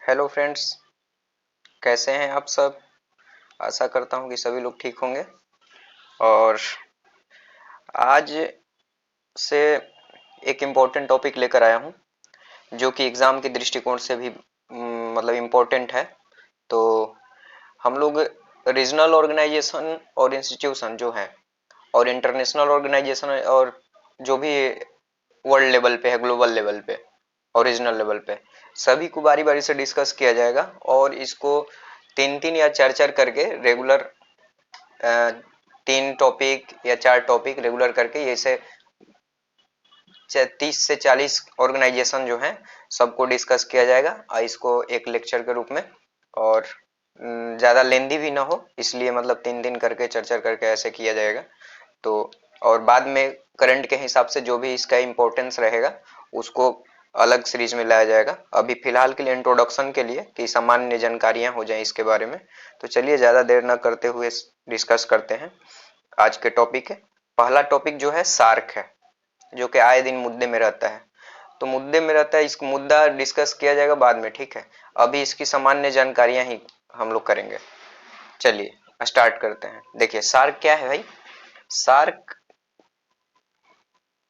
Hello friends, कैसे हैं आप सब। आशा करता हूं कि सभी लोग ठीक होंगे। और आज से एक इम्पोर्टेंट टॉपिक लेकर आया हूं जो कि एग्ज़ाम के दृष्टिकोण से भी मतलब इम्पोर्टेंट है। तो हम लोग रीजनल ऑर्गेनाइजेशन और इंस्टीट्यूशन जो है और इंटरनेशनल ऑर्गेनाइजेशन और जो भी वर्ल्ड लेवल पे है, ग्लोबल लेवल पे और रीजनल लेवल पे, सभी को बारी बारी से डिस्कस किया जाएगा। और इसको तीन तीन या चार चार करके रेगुलर, तीन टॉपिक या चार टॉपिक रेगुलर करके ऐसे 30 से 40 ऑर्गेनाइजेशन जो हैं सबको डिस्कस किया जाएगा इसको एक लेक्चर के रूप में। और ज़्यादा लेंदी भी ना हो, इसलिए मतलब तीन दिन करके चार चार करके ऐसे किया जाएगा। तो और बाद में करंट के हिसाब से जो भी इसका इम्पोर्टेंस रहेगा उसको अलग सीरीज में लाया जाएगा। अभी फिलहाल के लिए इंट्रोडक्शन के लिए कि सामान्य जानकारियां हो जाएं इसके बारे में। तो चलिए ज़्यादा देर न करते हुए डिस्कस करते हैं आज के टॉपिक है। पहला टॉपिक जो है सार्क है, जो कि आए दिन मुद्दे में रहता है। तो मुद्दे में रहता है, इसको मुद्दा डिस्कस किया जाएगा बाद में, ठीक है। अभी इसकी सामान्य जानकारियां ही हम लोग करेंगे। चलिए स्टार्ट करते हैं। देखिए सार्क क्या है भाई। सार्क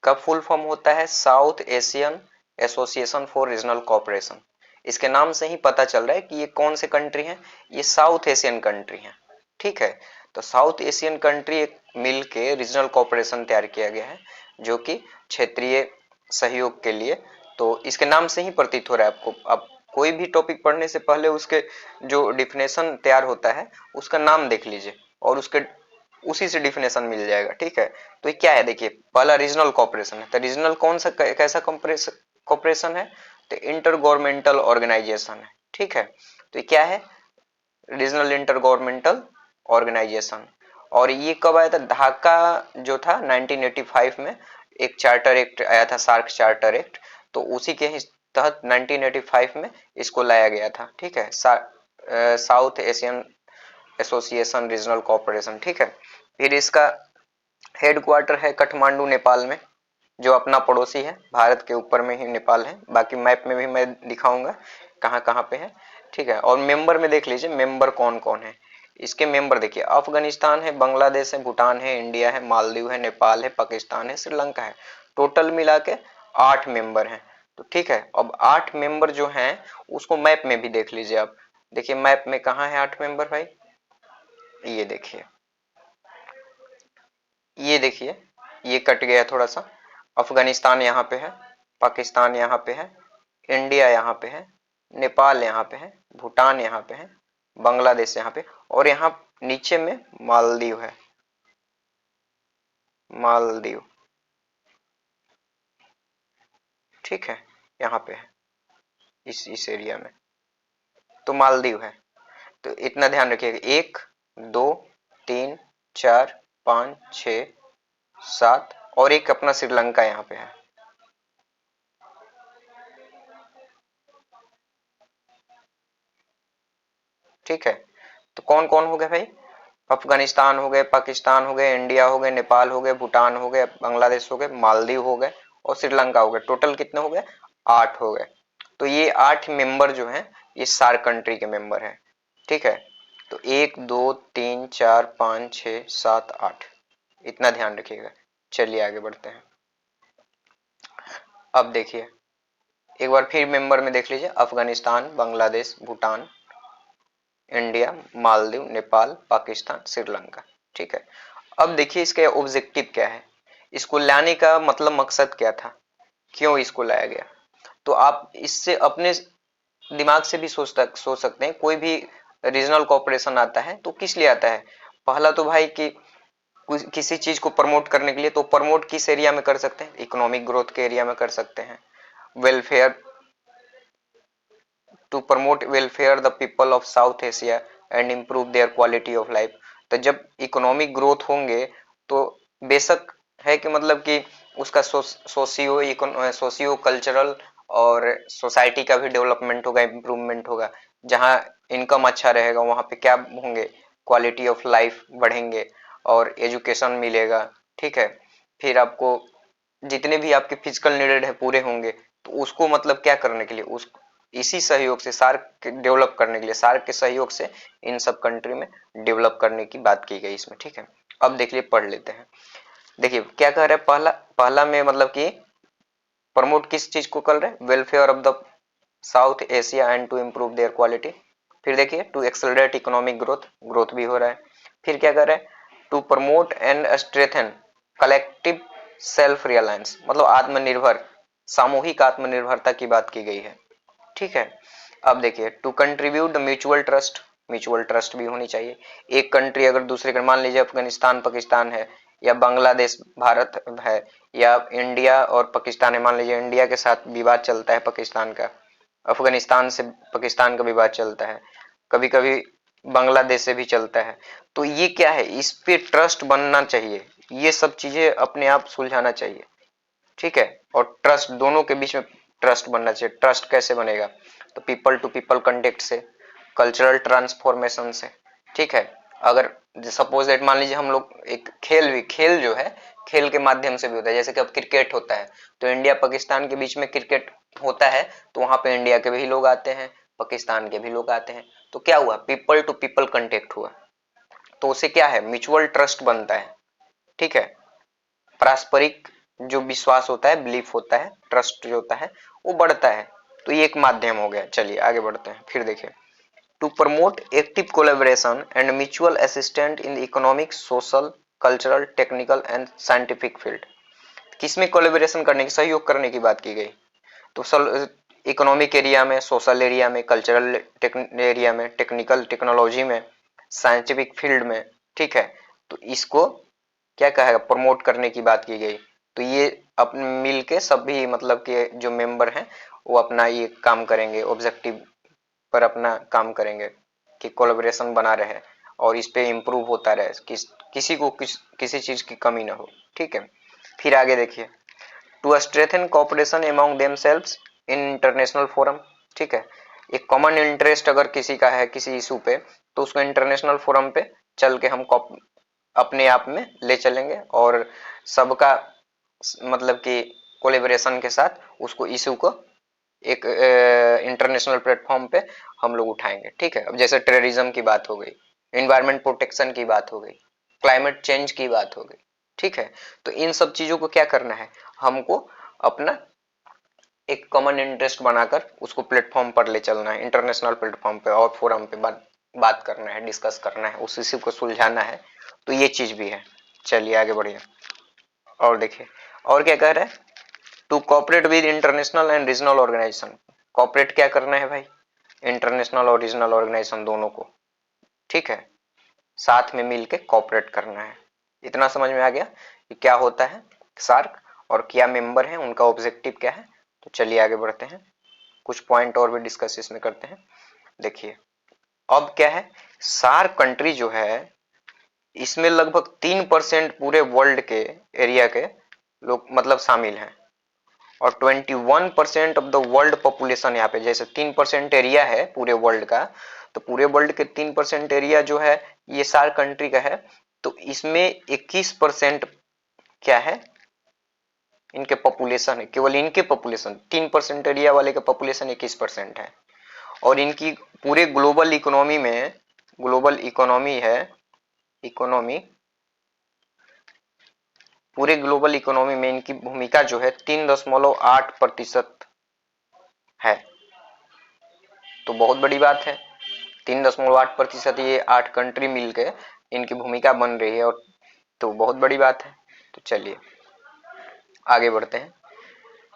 का फुल फॉर्म होता है South Asian association for regional cooperation. इसके नाम से ही पता चल रहा है कि ये कौन से कंट्री हैं। ये साउथ एशियन कंट्री हैं, ठीक है। तो साउथ एशियन कंट्री एक मिल के रीजनल कोऑपरेशन तैयार किया गया है जो कि क्षेत्रीय सहयोग के लिए। तो इसके नाम से ही प्रतीत हो रहा है आपको। अब कोई भी टॉपिक पढ़ने से पहले उसके जो डिफिनेशन तैयार होता है उसका नाम देख लीजिए और उसके उसी से डिफिनेशन मिल जाएगा, ठीक है। तो ये क्या है, देखिए पहला रीजनल कॉपरेशन है। तो रीजनल कौन सा कैसा कॉपरेशन है, तो इंटर गवर्नमेंटल ऑर्गेनाइजेशन है, ठीक है। तो ये क्या है, रीजनल इंटर गवर्नमेंटल ऑर्गेनाइजेशन। और ये कब आया था, ढाका जो था 1985 में एक चार्टर एक्ट आया था, सार्क चार्टर एक्ट। तो उसी के तहत 1985 में इसको लाया गया था, ठीक है। South Asian Association Regional Cooperation, ठीक है। फिर इसका हेडक्वार्टर है काठमांडू नेपाल में, जो अपना पड़ोसी है। भारत के ऊपर में ही नेपाल है, बाकी मैप में भी मैं दिखाऊंगा कहाँ कहाँ पे है, ठीक है। और मेंबर में देख लीजिए मेंबर कौन कौन है। इसके मेंबर देखिए, अफगानिस्तान है, बांग्लादेश है, भूटान है, इंडिया है, मालदीव है, नेपाल है, पाकिस्तान है, श्रीलंका है। टोटल मिला के 8 मेंबर हैं। तो ठीक है, अब 8 मेंबर जो हैं उसको मैप में भी देख लीजिए आप। देखिए मैप में कहाँ है 8 मेंबर भाई, ये देखिए, ये देखिए, ये कट गया थोड़ा सा। अफगानिस्तान यहाँ पे है, पाकिस्तान यहाँ पे है, इंडिया यहाँ पे है, नेपाल यहाँ पे है, भूटान यहाँ पे है, बांग्लादेश यहाँ पे, और यहाँ नीचे में मालदीव है। मालदीव, ठीक है, यहाँ पे है इस एरिया में। तो मालदीव है। तो इतना ध्यान रखिएगा, 1 2 3 4 5 6 7, और एक अपना श्रीलंका यहाँ पे है। ठीक है, तो कौन कौन हो गए भाई, अफगानिस्तान हो गए, पाकिस्तान हो गए, इंडिया हो गए, नेपाल हो गए, भूटान हो गए, बांग्लादेश हो गए, मालदीव हो गए और श्रीलंका हो गए। टोटल कितने हो गए, 8 हो गए। तो ये 8 मेंबर जो हैं ये सार्क कंट्री के मेंबर हैं, ठीक है। तो 1 2 3 4 5 6 7 8, इतना ध्यान रखिएगा। चलिए आगे बढ़ते हैं। अब देखिए एक बार फिर मेंबर में देख लीजिए, अफगानिस्तान, बांग्लादेश, भूटान, इंडिया, मालदीव, नेपाल, पाकिस्तान, श्रीलंका, ठीक है। अब देखिए इसका ऑब्जेक्टिव क्या है, इसको लाने का मतलब मकसद क्या था, क्यों इसको लाया गया। तो आप इससे अपने दिमाग से भी सोच सकते हैं। कोई भी रीजनल कॉपरेशन आता है तो किस लिए आता है, पहला तो भाई कि किसी चीज को प्रमोट करने के लिए। तो प्रमोट किस एरिया में कर सकते हैं, इकोनॉमिक ग्रोथ के एरिया में कर सकते हैं। Welfare, to promote welfare the people of South Asia and improve their quality of life. तो जब इकोनॉमिक ग्रोथ होंगे तो बेशक है कि मतलब कि उसका सोशियो कल्चरल और सोसाइटी का भी डेवलपमेंट होगा, इम्प्रूवमेंट होगा। जहाँ इनकम अच्छा रहेगा वहाँ पे क्या होंगे, क्वालिटी ऑफ लाइफ बढ़ेंगे और एजुकेशन मिलेगा, ठीक है। फिर आपको जितने भी आपके फिजिकल नीडेड है पूरे होंगे। तो उसको मतलब क्या करने के लिए, उस इसी सहयोग से सार्क डेवलप करने के लिए, सार्क के सहयोग से इन सब कंट्री में डेवलप करने की बात की गई इसमें, ठीक है। अब देखिए पढ़ लेते हैं। देखिए क्या कह रहे हैं, पहला पहला में मतलब कि प्रमोट किस चीज को कर रहे हैं, welfare of the South Asia and to improve their quality. फिर देखिए to accelerate economic growth, growth भी हो रहा है। फिर क्या कर रहे हैं, to promote and strengthen collective self reliance, मतलब आत्मनिर्भर, सामूहिक आत्मनिर्भरता की बात की गई है, ठीक है। अब देखिए to contribute the mutual trust, mutual trust भी होनी चाहिए। एक कंट्री अगर दूसरे का, मान लीजिए अफगानिस्तान पाकिस्तान है, या बांग्लादेश भारत है, या इंडिया और पाकिस्तान है, मान लीजिए इंडिया के साथ विवाद चलता है पाकिस्तान का, अफगानिस्तान से पाकिस्तान का विवाद चलता है, कभी कभी बांग्लादेश से भी चलता है, तो ये क्या है, इस पे ट्रस्ट बनना चाहिए, ये सब चीजें अपने आप सुलझाना चाहिए, ठीक है। और ट्रस्ट, दोनों के बीच में ट्रस्ट बनना चाहिए। ट्रस्ट कैसे बनेगा, तो पीपल टू पीपल कांटेक्ट से, कल्चरल ट्रांसफॉर्मेशन से, ठीक है। अगर सपोज दैट मान लीजिए हम लोग एक खेल भी, खेल जो है खेल के माध्यम से भी होता है, जैसे कि अब क्रिकेट होता है तो इंडिया पाकिस्तान के बीच में क्रिकेट होता है, तो वहां पे इंडिया के भी लोग आते हैं, पाकिस्तान के भी लोग आते हैं, तो क्या हुआ, पीपल टू पीपल कांटेक्ट हुआ, तो उसे क्या है, म्यूचुअल ट्रस्ट बनता है, ठीक है। पारस्परिक जो विश्वास होता है, बिलीफ होता है, ट्रस्ट जो होता है वो बढ़ता है, तो ये एक माध्यम हो गया। चलिए आगे बढ़ते हैं। फिर देखिए to promote active collaboration and mutual assistant in economic, social, cultural, technical and scientific field, किसमें कोलेबोरेशन करने की, सहयोग करने की बात की गई, तो इकोनॉमिक एरिया में, सोशल एरिया में, कल्चरल एरिया में, टेक्निकल टेक्नोलॉजी में, साइंटिफिक फील्ड में, ठीक है। तो इसको क्या कहेगा, प्रमोट करने की बात की गई। तो ये अपने मिल के सभी मतलब के जो मेंबर हैं वो अपना ये काम करेंगे, ऑब्जेक्टिव पर अपना काम करेंगे कि कोलैबोरेशन बना रहे और इस पे इम्प्रूव होता रहे, किसी को किसी चीज की कमी ना हो, ठीक है। फिर आगे देखिए to strengthen cooperation among themselves in international forum, ठीक है। एक कॉमन इंटरेस्ट अगर किसी का है किसी इशू पे, तो उसको इंटरनेशनल फोरम पे चल के हम अपने आप में ले चलेंगे और सबका मतलब कि कोलेबोरेशन के साथ उसको इशू को एक इंटरनेशनल प्लेटफॉर्म पे हम लोग उठाएंगे, ठीक है। अब जैसे टेररिज्म की बात हो गई, इन्वायरमेंट प्रोटेक्शन की बात हो गई, क्लाइमेट चेंज की बात हो गई, ठीक है। तो इन सब चीजों को क्या करना है, हमको अपना एक कॉमन इंटरेस्ट बनाकर उसको प्लेटफॉर्म पर ले चलना है, इंटरनेशनल प्लेटफॉर्म पे और फोरम पे बात करना है, डिस्कस करना है, उस इश्यू को सुलझाना है, तो ये चीज भी है। चलिए आगे बढ़िए और देखिए और क्या कह रहे हैं, to cooperate with international and regional organization, cooperate क्या करना है भाई, इंटरनेशनल और रीजनल ऑर्गेनाइजेशन दोनों को, ठीक है, साथ में मिलके कोऑपरेट करना है। इतना समझ में आ गया कि क्या होता है सार्क और क्या मेंबर हैं, उनका ऑब्जेक्टिव क्या है। तो चलिए आगे बढ़ते हैं, कुछ पॉइंट और भी डिस्कस इसमें करते हैं। देखिए अब क्या है, सार्क कंट्री जो है इसमें लगभग 3% पूरे वर्ल्ड के एरिया के लोग मतलब शामिल हैं, और 21% ऑफ द वर्ल्ड पॉपुलेशन यहाँ पे, जैसे 3% एरिया है पूरे वर्ल्ड का, तो पूरे वर्ल्ड के 3% एरिया जो है ये सार्क कंट्री का है, तो इसमें 21% क्या है, इनके पॉपुलेशन है, केवल इनके पॉपुलेशन 3% एरिया वाले का पॉपुलेशन 21% है, और इनकी पूरे ग्लोबल इकोनॉमी में, ग्लोबल इकोनॉमी है, इकोनॉमी पूरे ग्लोबल इकोनॉमी में इनकी भूमिका जो है 3.8% है, तो बहुत बड़ी बात है। 3.8% ये 8 कंट्री मिलकर इनकी भूमिका बन रही है, और तो बहुत बड़ी बात है। तो चलिए आगे बढ़ते हैं।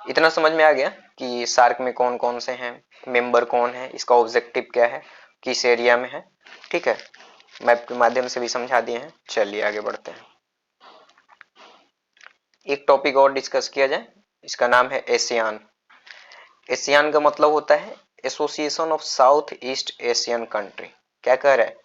इतना समझ में आ गया कि सार्क में कौन कौन से हैं, मेंबर कौन है, इसका ऑब्जेक्टिव क्या है, किस एरिया में है, ठीक है, मैप के माध्यम से भी समझा दिए हैं। चलिए आगे बढ़ते हैं, एक टॉपिक और डिस्कस किया जाए, इसका नाम है एशियान। एशियान का मतलब होता है association of south east Asian country. क्या कह रहा है,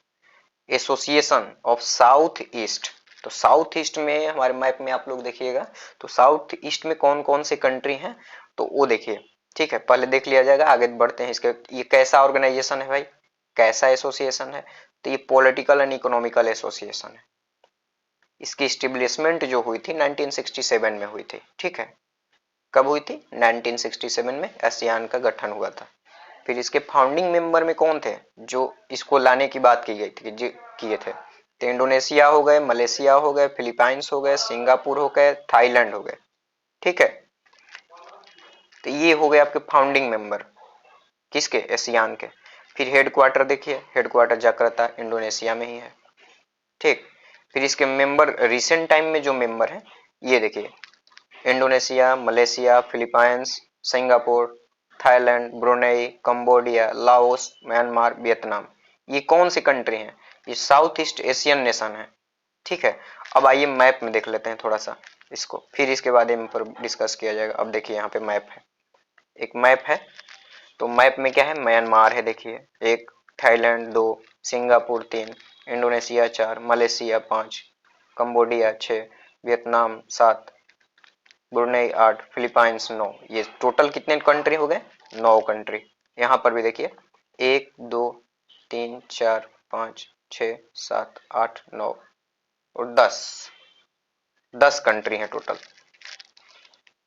एसोसिएशन ऑफ साउथ ईस्ट, तो साउथ ईस्ट में हमारे मैप में आप लोग देखिएगा, तो साउथ ईस्ट में कौन कौन से कंट्री हैं तो वो देखिए, ठीक है, पहले देख लिया जाएगा, आगे बढ़ते हैं। इसके ये कैसा ऑर्गेनाइजेशन है भाई, कैसा एसोसिएशन है, तो ये पॉलिटिकल एंड इकोनॉमिकल एसोसिएशन है। इसकी स्टेब्लिशमेंट जो हुई थी 1967 में हुई थी, ठीक है। कब हुई थी, 1967 में आसियान का गठन हुआ था, फिर इसके फाउंडिंग मेंबर में कौन थे जो इसको लाने की बात की गई थी कि किए थे, तो इंडोनेशिया हो गए, मलेशिया हो गए, फिलीपाइंस हो गए, सिंगापुर हो गए, थाईलैंड हो गए। ठीक है, तो ये हो गए आपके फाउंडिंग मेंबर किसके, एशियान के। फिर हेडक्वार्टर देखिए, हेडक्वार्टर जकार्ता इंडोनेशिया में ही है। ठीक, फिर इसके मेंबर रिसेंट टाइम में जो मेंबर है ये देखिए, Indonesia, Malaysia, Philippines, Singapore, Thailand, Brunei, Cambodia, Laos, Myanmar, Vietnam. ये कौन सी कंट्री हैं, ये साउथ ईस्ट एशियन नेशन है। ठीक है, अब आइए मैप में देख लेते हैं थोड़ा सा इसको, फिर इसके बाद इन पर डिस्कस किया जाएगा। अब देखिए यहाँ पे मैप है, एक मैप है, तो मैप में क्या है, म्यांमार है देखिए एक, Thailand 2, Singapore 3, Indonesia 4, Malaysia 5, Cambodia 6, Vietnam 7, Brunei 8, Philippines 9। ये टोटल कितने कंट्री हो गए, 9 कंट्री। यहाँ पर भी देखिए 1 2 3 4 5 6 7 8 9 और 10 कंट्री है टोटल।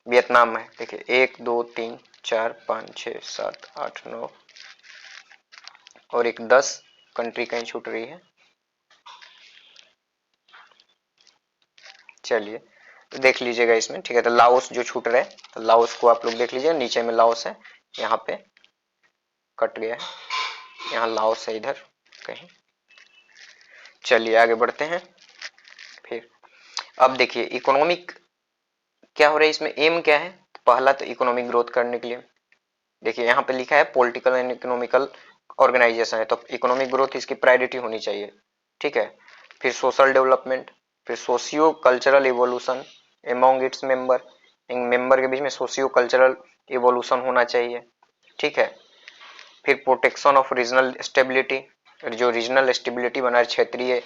वियतनाम में देखिए 1 2 3 4 5 6 7 8 9 और एक 10 कंट्री कहीं छूट रही है। चलिए देख लीजिएगा इसमें। ठीक है, तो लाओस जो छूट रहा है, तो लाओस को आप लोग देख लीजिएगा, नीचे में लाओस है, यहाँ पे कट गया है, यहाँ लाओस है इधर कहीं। चलिए आगे बढ़ते हैं। फिर अब देखिए इकोनॉमिक क्या हो रहा है इसमें, एम क्या है, पहला तो इकोनॉमिक ग्रोथ करने के लिए देखिए यहाँ पे लिखा है पॉलिटिकल एंड इकोनॉमिकल ऑर्गेनाइजेशन है, तो इकोनॉमिक ग्रोथ इसकी प्रायोरिटी होनी चाहिए। ठीक है, फिर सोशल डेवलपमेंट, फिर socio cultural evolution among its member, इन मेंबर के बीच में सोशियो कल्चरल इवोल्यूशन होना चाहिए। ठीक है, फिर प्रोटेक्शन ऑफ रीजनल स्टेबिलिटी, जो रीजनल स्टेबिलिटी बना है, क्षेत्रीय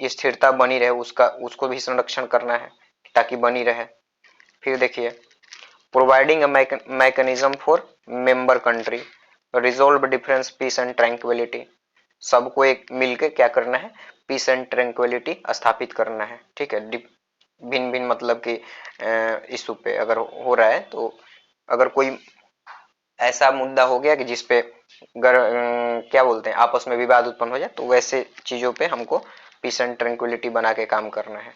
स्थिरता बनी रहे, उसको भी संरक्षण करना है ताकि बनी रहे। फिर देखिए providing a mechanism for member country resolve difference peace and tranquility, सबको एक मिलकर क्या करना है, पीस एंड ट्रैंक्विलिटी स्थापित करना है। ठीक है, भिन्न भिन्न मतलब कि इशू पे अगर हो रहा है, तो अगर कोई ऐसा मुद्दा हो गया कि जिसपे क्या बोलते हैं आपस में विवाद उत्पन्न हो जाए, तो वैसे चीजों पे हमको पीस एंड ट्रैंक्विलिटी बना के काम करना है,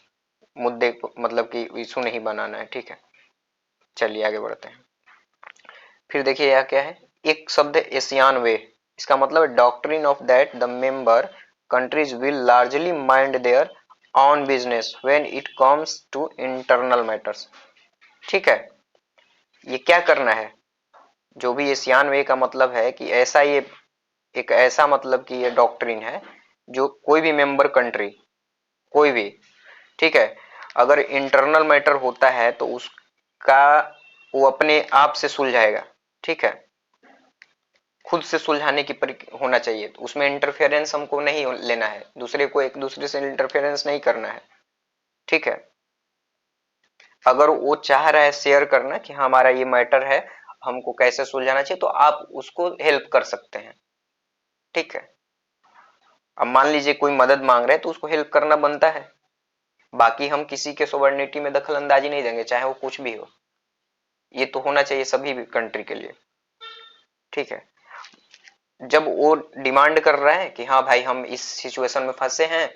मुद्दे को मतलब कि इशू नहीं बनाना है। ठीक है, चलिए आगे बढ़ते हैं। फिर देखिए यह क्या है, एक शब्द है एशियान वे, इसका मतलब है doctrine of that the member countries will largely mind their own business when it comes to internal matters. ठीक है, ये क्या करना है, जो भी एशियान वे का मतलब है कि ऐसा ये एक ऐसा मतलब कि ये डॉक्ट्रिन है जो कोई भी मेंबर कंट्री, कोई भी, ठीक है, अगर इंटरनल मैटर होता है तो उसका वो अपने आप से सुलझाएगा। ठीक है, खुद से सुलझाने की होना चाहिए, तो उसमें इंटरफेरेंस हमको नहीं लेना है, दूसरे को एक दूसरे से इंटरफेरेंस नहीं करना है। ठीक है, अगर वो चाह रहा है शेयर करना कि हमारा ये मैटर है, हमको कैसे सुलझाना चाहिए, तो आप उसको हेल्प कर सकते हैं। ठीक है, अब मान लीजिए कोई मदद मांग रहा है तो उसको हेल्प करना बनता है, बाकी हम किसी के सोवर्निटी में दखल अंदाजी नहीं देंगे, चाहे वो कुछ भी हो। ये तो होना चाहिए सभी कंट्री के लिए। ठीक है, जब वो डिमांड कर रहा है कि हाँ भाई हम इस सिचुएशन में फंसे हैं,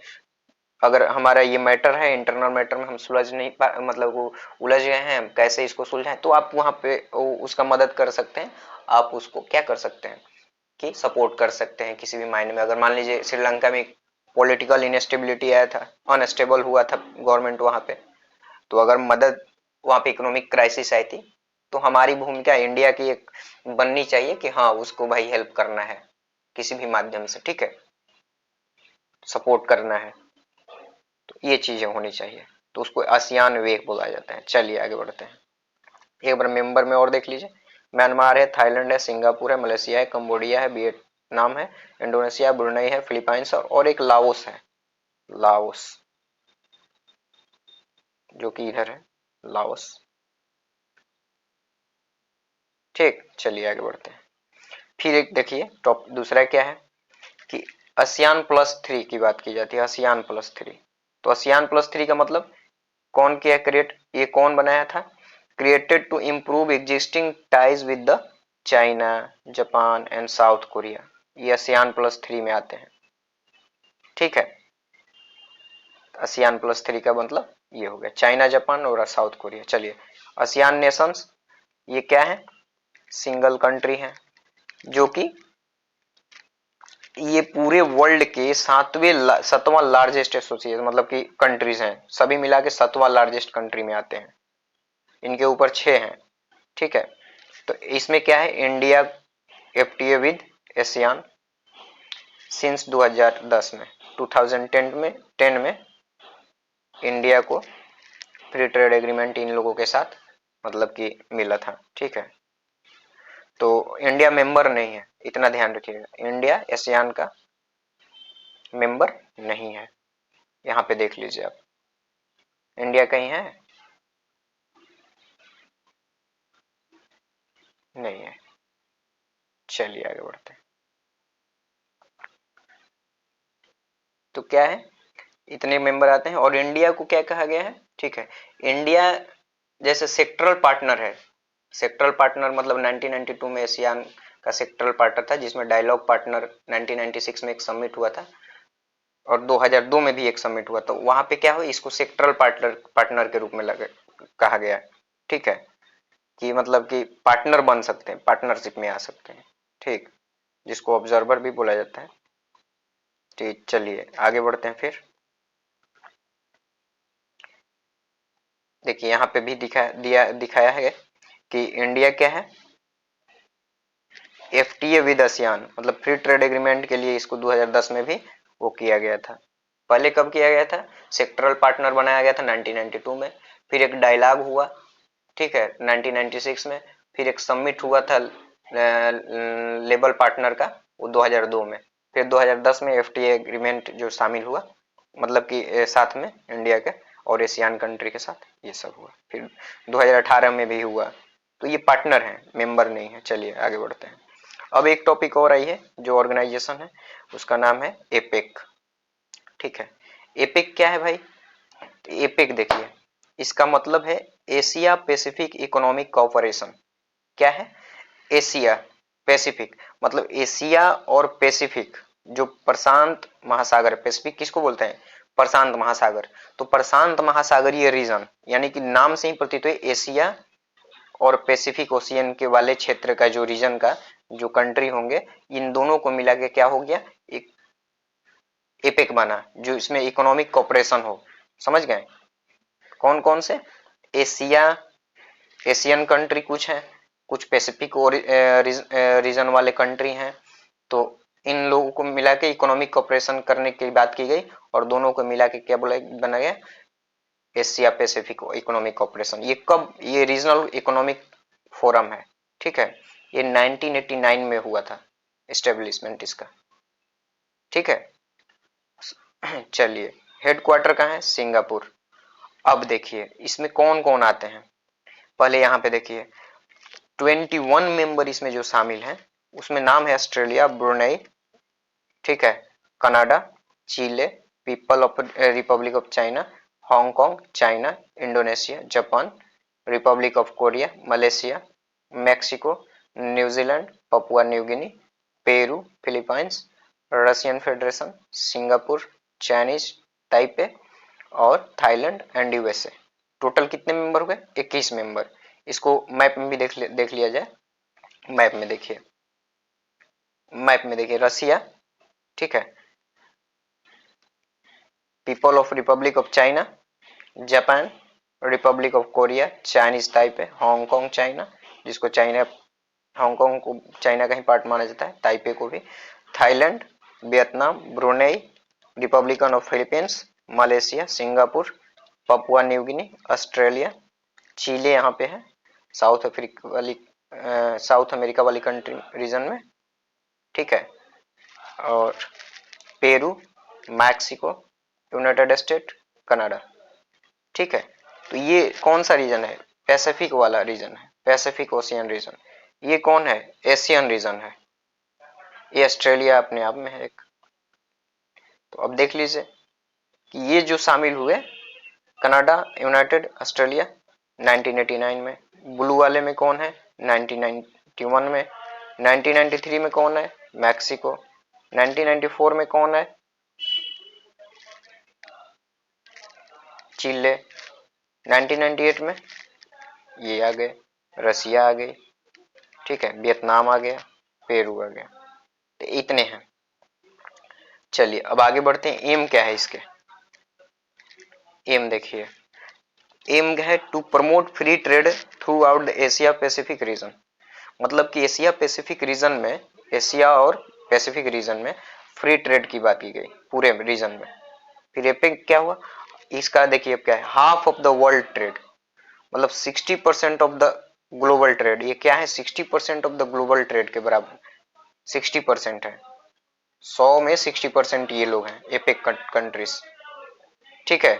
अगर हमारा ये मैटर है, इंटरनल मैटर में हम सुलझ नहीं पा मतलब वो उलझ गए हैं, कैसे इसको सुलझाएं, तो आप वहां पे उसका मदद कर सकते हैं। आप उसको क्या कर सकते हैं कि सपोर्ट कर सकते हैं किसी भी मायने में। अगर मान लीजिए श्रीलंका में पॉलिटिकल इनस्टेबिलिटी आया था, अनस्टेबल हुआ था गवर्नमेंट वहां पे, तो अगर मदद वहां पे इकोनॉमिक क्राइसिस आई थी, तो हमारी भूमिका इंडिया की एक बननी चाहिए कि हाँ उसको भाई हेल्प करना है किसी भी माध्यम से। ठीक है, सपोर्ट करना है, तो ये चीजें होनी चाहिए, तो उसको आसियान वे बोला जाता है। चलिए आगे बढ़ते हैं, एक बार मेंबर में और देख लीजिए, म्यांमार है, थाईलैंड है, सिंगापुर है, मलेशिया है, कंबोडिया है, वियतनाम है, इंडोनेशिया, ब्रुनेई है, फिलीपाइंस और एक लाओस है, लाओस जो कि इधर है, लाओस। ठीक, चलिए आगे बढ़ते हैं। फिर एक देखिए टॉप दूसरा क्या है कि ASEAN+3 की बात की जाती है, ASEAN+3। तो ASEAN+3 का मतलब कौन किया क्रिएट, ये कौन बनाया था, created to improve existing ties with the China, Japan and South Korea, ये ASEAN+3 में आते हैं। ठीक है, ASEAN+3 का मतलब ये हो गया, चाइना, जापान और साउथ कोरिया। चलिए, ASEAN नेशंस ये क्या है, सिंगल कंट्री है, जो कि ये पूरे वर्ल्ड के सातवां लार्जेस्ट एसोसिएशन मतलब कि कंट्रीज हैं, सभी मिला के सातवां लार्जेस्ट कंट्री में आते हैं। इनके ऊपर 6 हैं। ठीक है, तो इसमें क्या है, इंडिया FTA विद ASEAन सिंस 2010 में, 2010 में इंडिया को फ्री ट्रेड एग्रीमेंट इन लोगों के साथ मतलब कि मिला था। ठीक है, तो इंडिया मेंबर नहीं है, इतना ध्यान रखिएगा, इंडिया ASEAन का मेंबर नहीं है। यहाँ पे देख लीजिए आप, इंडिया कहीं है, नहीं है। चलिए आगे बढ़ते हैं। तो क्या है, इतने मेंबर आते हैं और इंडिया को क्या कहा गया है। ठीक है, इंडिया जैसे सेक्टरल पार्टनर है, सेक्टरल पार्टनर मतलब 1992 में ASEAN का सेक्टरल पार्टनर था, जिसमें डायलॉग पार्टनर 1996 में एक समिट हुआ था और 2002 में भी एक समिट हुआ, तो वहां पे क्या हुआ, इसको सेक्टरल पार्टनर के रूप में लगे कहा गया। ठीक है, कि मतलब कि पार्टनर बन सकते हैं, पार्टनरशिप में आ सकते हैं। ठीक, जिसको ऑब्जर्वर भी बोला जाता है। ठीक, चलिए आगे बढ़ते हैं फिर। देखिए यहाँ पे भी दिखाया है कि इंडिया क्या है, FTA विद ASEAन मतलब फ्री ट्रेड एग्रीमेंट के लिए इसको 2010 में भी वो किया गया था। पहले कब किया गया था, सेक्टरल पार्टनर बनाया गया था 1992 में, फिर एक डायलॉग हुआ। ठीक है, 1996 में, फिर एक समिट हुआ था लेबल पार्टनर का, वो 2002 में, फिर 2010 में FTA एग्रीमेंट जो शामिल हुआ, मतलब कि साथ में इंडिया के और ASEAN कंट्री के साथ ये सब हुआ, फिर 2018 में भी हुआ। तो ये पार्टनर है, मेंबर नहीं है। चलिए आगे बढ़ते हैं। अब एक टॉपिक और आई है, जो ऑर्गेनाइजेशन है उसका नाम है एपेक। ठीक है, एपेक क्या है भाई, एपेक देखिए, इसका मतलब है एशिया पैसिफिक इकोनॉमिक कोऑपरेशन। क्या है, एशिया पैसिफिक मतलब एशिया और पैसिफिक, जो प्रशांत महासागर, पैसिफिक किसको बोलते हैं, प्रशांत महासागर, तो प्रशांत महासागरीय रीजन, यानी कि नाम से ही प्रतीत हुए एशिया और पैसिफिक ओशियन के वाले क्षेत्र का जो रीजन का जो कंट्री होंगे, इन दोनों को मिला के क्या हो गया, एक एपेक बना, जो इसमें इकोनॉमिक कोऑपरेशन हो। समझ गए, कौन कौन से, एशिया, एशियन कंट्री कुछ है, कुछ पैसिफिक और रीजन वाले कंट्री हैं, तो इन लोगों को मिला के इकोनॉमिक कोऑपरेशन करने की बात की गई, और दोनों को मिला के क्या बोला बना गया, एशिया पैसिफिक इकोनॉमिक कोऑपरेशन। ये कब, ये रीजनल इकोनॉमिक फोरम है। ठीक है, ये 1989 में हुआ था एस्टेब्लिशमेंट इसका। ठीक है, चलिए, हेडक्वार्टर कहाँ है, सिंगापुर। अब देखिए इसमें कौन कौन आते हैं, पहले यहाँ पे देखिए 21 मेंबर इसमें जो शामिल हैं, उसमें नाम है ऑस्ट्रेलिया, ब्रुनेई, ठीक है, Canada, Chile, people of republic of China, Hong Kong, China, Indonesia, Japan, republic of Korea, Malaysia, Mexico, New Zealand, Papua New Guinea, Peru, Philippines, Russian federation, Singapore, Chinese Taipei और थाईलैंड एंड USA। टोटल कितने member हो गए, 21 member. इसको map में भी देख लिया जाए। मैप में देखिए, मैप में देखिए रसिया, ठीक है, people of republic of China, Japan, republic of Korea, Chinese Taipei, Hong Kong China, जिसको चाइना, हांगकांग को चाइना का ही पार्ट माना जाता है, ताइपे को भी, Thailand, Vietnam, Brunei, republican of Philippines, Malaysia, Singapore, Papua New Guinea, Australia, Chile यहाँ पे है, साउथ अफ्रीका वाली साउथ अमेरिका वाली कंट्री रीजन में, ठीक है, और Peru, Mexico, United State, Canada. ठीक है, तो ये कौन सा रीजन है, पैसिफिक वाला रीजन है, पैसिफिक ओशियन रीजन। ये कौन है, एशियन रीजन है, ये ऑस्ट्रेलिया अपने आप में है एक। तो अब देख लीजिए कि ये जो शामिल हुए, कनाडा, यूनाइटेड, ऑस्ट्रेलिया 1989 में, ब्लू वाले में कौन है, 1991 में, 1993 में कौन है, मैक्सिको, 1994 में कौन है, चिले, 1998 में ये आ गए, रसिया आ गई, ठीक है, वियतनाम आ गया, पेरू आ गया, तो इतने हैं। चलिए अब आगे बढ़ते हैं, एम क्या है इसके, एम देखिए, एम है to promote free trade throughout the Asia Pacific region, मतलब कि एशिया पैसिफिक रीजन में, एशिया और पैसिफिक रीजन में फ्री ट्रेड की बात की गई पूरे रीजन में। फिर एपेक क्या हुआ, इसका देखिए अब क्या है, half of the world trade, मतलब 60% ऑफ द ग्लोबल ट्रेड, ये क्या है 60% ऑफ द ग्लोबल ट्रेड के बराबर 60% है, 100 में 60% ये लोग हैं एपेक कंट्रीज, ठीक है।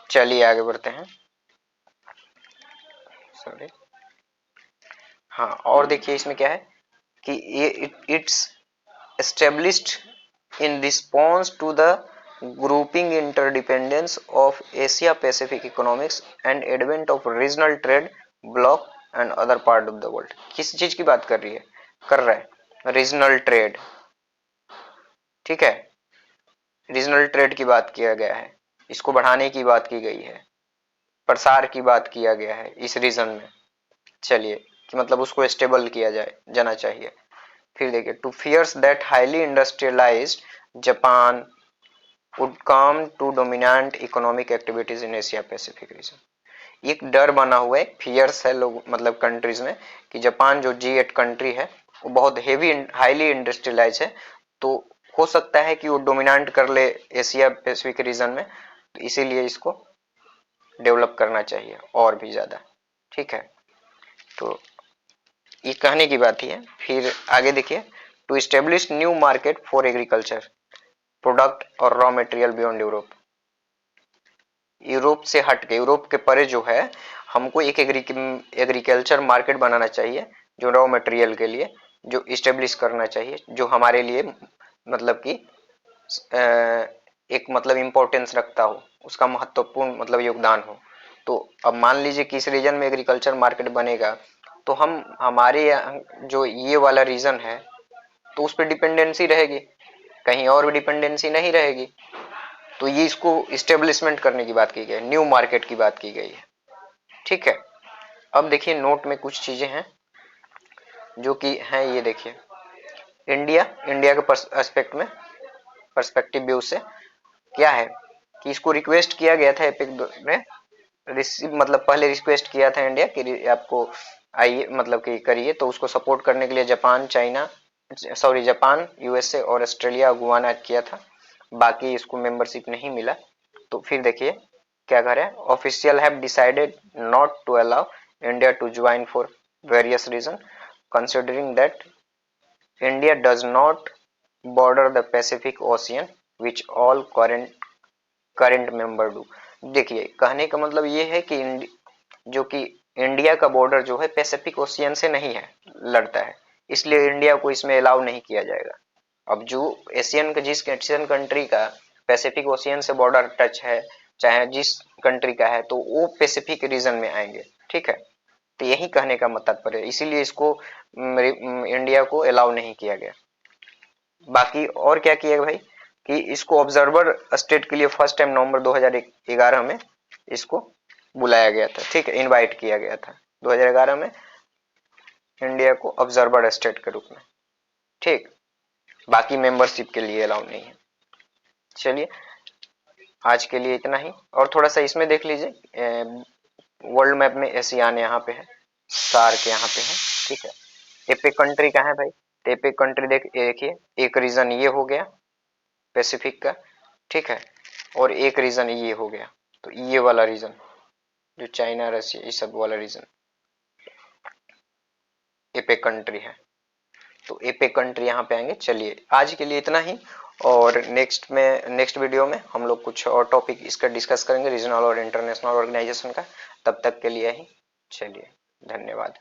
चलिए आगे बढ़ते हैं, सॉरी, हाँ और देखिए इसमें क्या है कि ये it's established in response to the grouping interdependence of Asia Pacific economics and advent of regional trade bloc and other part of the world। किस चीज की बात कर रही है, कर रहा है रीजनल ट्रेड, ठीक है, रीजनल ट्रेड की बात किया गया है, इसको बढ़ाने की बात की गई है, प्रसार की बात किया गया है इस रीजन में। चलिए कि मतलब उसको स्टेबल किया जाए जाना चाहिए। फिर देखिए, to fears that highly industrialised Japan would come to dominant economic activities in Asia Pacific region, एक डर बना हुआ है, फियर्स है लोग मतलब कंट्रीज में कि जापान जो G8 कंट्री है वो बहुत हेवी हाईली इंडस्ट्रियलाइज है, तो हो सकता है कि वो डोमिनेंट कर ले एशिया पैसिफिक रीजन में, तो इसीलिए इसको डेवलप करना चाहिए और भी ज्यादा, ठीक है। तो ये कहने की बात ही है। फिर आगे देखिए, to establish new market for agriculture product और raw material beyond Europe, Europe से हट के, यूरोप के परे जो है हमको एक एग्रीकल्चर मार्केट बनाना चाहिए, जो रॉ मटेरियल के लिए जो इस्टेब्लिश करना चाहिए, जो हमारे लिए मतलब कि एक मतलब इम्पोर्टेंस रखता हो, उसका महत्वपूर्ण मतलब योगदान हो। तो अब मान लीजिए कि इस रीजन में एग्रीकल्चर मार्केट बनेगा, तो हम हमारे जो ये वाला रीजन है तो उस पर डिपेंडेंसी रहेगी, कहीं और भी डिपेंडेंसी नहीं रहेगी, तो ये इसको इस्टेब्लिशमेंट करने की बात की गई है, न्यू मार्केट की बात की गई है, ठीक है। अब देखिए नोट में कुछ चीजें हैं जो कि हैं, ये देखिए, इंडिया के एस्पेक्ट में पर्सपेक्टिव व्यू से क्या है कि इसको रिक्वेस्ट किया गया था एपिक ने, रिसीव मतलब पहले रिक्वेस्ट किया था इंडिया कि आपको आइए मतलब कि करिए, तो उसको सपोर्ट करने के लिए जापान, यूएसए और ऑस्ट्रेलिया अगुवाना ने किया था, बाकी इसको मेंबरशिप नहीं मिला। तो फिर देखिए क्या कर रहा है, official have decided not to allow India to join for various reason considering that India does not border the Pacific Ocean which all current member do. देखिए कहने का मतलब ये है कि जो कि इंडिया का बॉर्डर जो है पैसिफिक ओशियन से नहीं है, लड़ता है, इसलिए इंडिया को इसमें अलाउ नहीं किया जाएगा। अब जो जिस एशियन कंट्री का पैसिफिक ओशियन से बॉर्डर टच है, चाहे जिस कंट्री का है, तो वो पैसिफिक रीजन में आएंगे, ठीक है। तो यही कहने का तात्पर्य है, इसीलिए इसको इंडिया को अलाउ नहीं किया गया। बाकी और क्या किया भाई कि इसको ऑब्जर्वर स्टेट के लिए फर्स्ट टाइम नवंबर 2011 में इसको बुलाया गया था, ठीक है, इनवाइट किया गया था 2011 में इंडिया को ऑब्जर्वर स्टेट के रूप में, ठीक। बाकी मेंबरशिप के लिए अलाउ नहीं है। चलिए आज के लिए इतना ही, और थोड़ा सा इसमें देख लीजिए, वर्ल्ड मैप में एशियान यहाँ पे है, सार्क यहाँ पे है, ठीक है। एपेक कंट्री कहाँ है भाई, तो एपेक कंट्री देखिए, एक रीजन ये हो गया पैसिफिक का, ठीक है, और एक रीजन ये हो गया, तो ये वाला रीजन जो चाइना रशिया ये सब वाला रीजन एपेक कंट्री है, तो एपेक कंट्री यहाँ पे आएंगे। चलिए आज के लिए इतना ही, और नेक्स्ट वीडियो में हम लोग कुछ और टॉपिक इसका डिस्कस करेंगे, रीजनल और इंटरनेशनल ऑर्गेनाइजेशन का। तब तक के लिए ही चलिए, धन्यवाद।